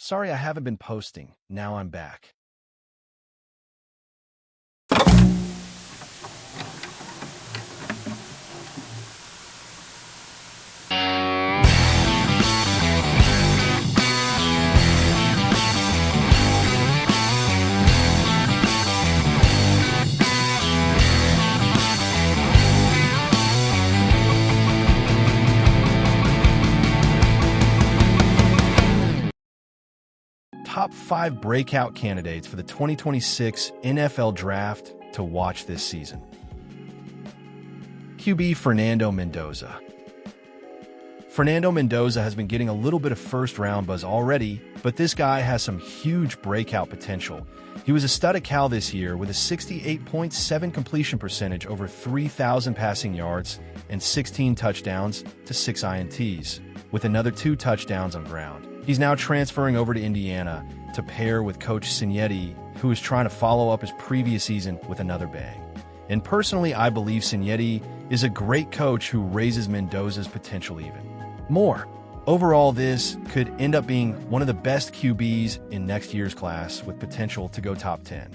Sorry I haven't been posting. Now I'm back. Top 5 breakout candidates for the 2026 NFL Draft to watch this season. QB Fernando Mendoza. Fernando Mendoza has been getting a little bit of first-round buzz already, but this guy has some huge breakout potential. He was a stud at Cal this year with a 68.7 completion percentage over 3,000 passing yards and 16 touchdowns to 6 INTs, with another 2 touchdowns on ground. He's now transferring over to Indiana to pair with Coach Signetti, who is trying to follow up his previous season with another bang. And personally, I believe Signetti is a great coach who raises Mendoza's potential even more. Overall, this could end up being one of the best QBs in next year's class with potential to go top 10.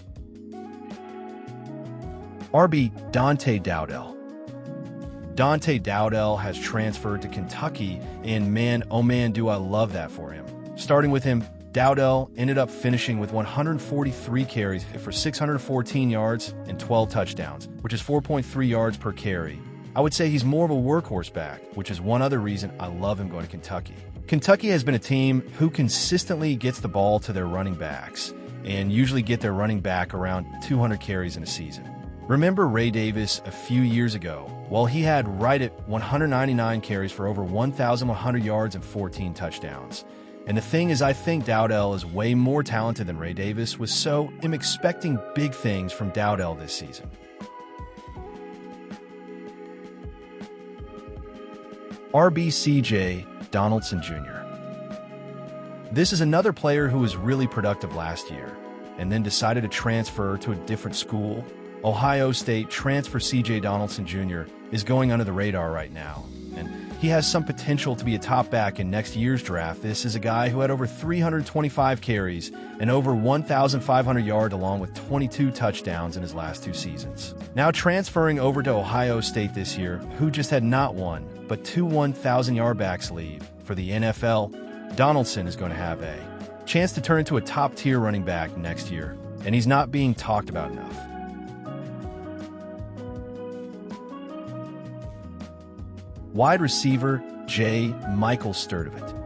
RB Dante Dowdell. Dante Dowdell has transferred to Kentucky, and man, oh man, do I love that for him. Starting with him, Dowdell ended up finishing with 143 carries for 614 yards and 12 touchdowns, which is 4.3 yards per carry. I would say he's more of a workhorse back, which is one other reason I love him going to Kentucky. Kentucky has been a team who consistently gets the ball to their running backs and usually get their running back around 200 carries in a season. Remember Ray Davis a few years ago? Well, he had right at 199 carries for over 1,100 yards and 14 touchdowns. And the thing is, I think Dowdell is way more talented than Ray Davis was, so I'm expecting big things from Dowdell this season. RB CJ Donaldson Jr. This is another player who was really productive last year and then decided to transfer to a different school. Ohio State transfer CJ Donaldson Jr. is going under the radar right now, and he has some potential to be a top back in next year's draft. This is a guy who had over 325 carries and over 1,500 yards along with 22 touchdowns in his last 2 seasons. Now transferring over to Ohio State this year, who just had not one, but 2 1,000-yard backs leave for the NFL, Donaldson is going to have a chance to turn into a top-tier running back next year, and he's not being talked about enough. Wide receiver J. Michael Sturdivant.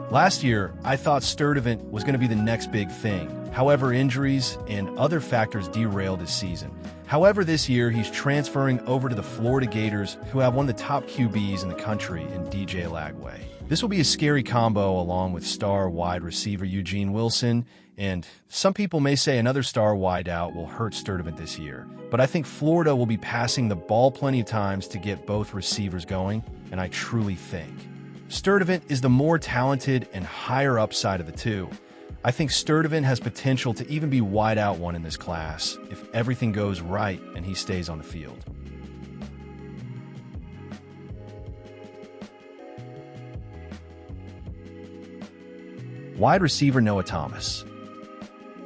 Last year, I thought Sturdivant was going to be the next big thing. However, injuries and other factors derailed his season. However, this year, he's transferring over to the Florida Gators, who have one of the top QBs in the country in DJ Lagway. This will be a scary combo along with star wide receiver Eugene Wilson, and some people may say another star wideout will hurt Sturdivant this year. But I think Florida will be passing the ball plenty of times to get both receivers going, and I truly think Sturdivant is the more talented and higher upside of the two. I think Sturdivant has potential to even be wideout one in this class if everything goes right and he stays on the field. Wide receiver Noah Thomas.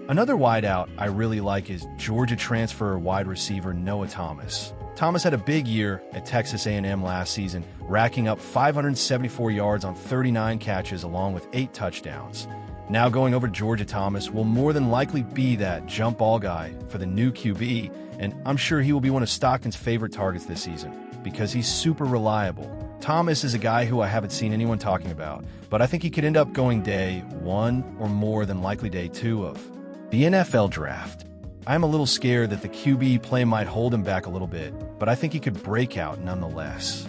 Another wideout I really like is Georgia transfer wide receiver Noah Thomas. Thomas had a big year at Texas A&M last season, racking up 574 yards on 39 catches along with 8 touchdowns. Now going over to Georgia, Thomas will more than likely be that jump ball guy for the new QB, and I'm sure he will be one of Stockton's favorite targets this season because he's super reliable. Thomas is a guy who I haven't seen anyone talking about, but I think he could end up going day 1 or more than likely day 2 of the NFL Draft. I'm a little scared that the QB play might hold him back a little bit, but I think he could break out nonetheless.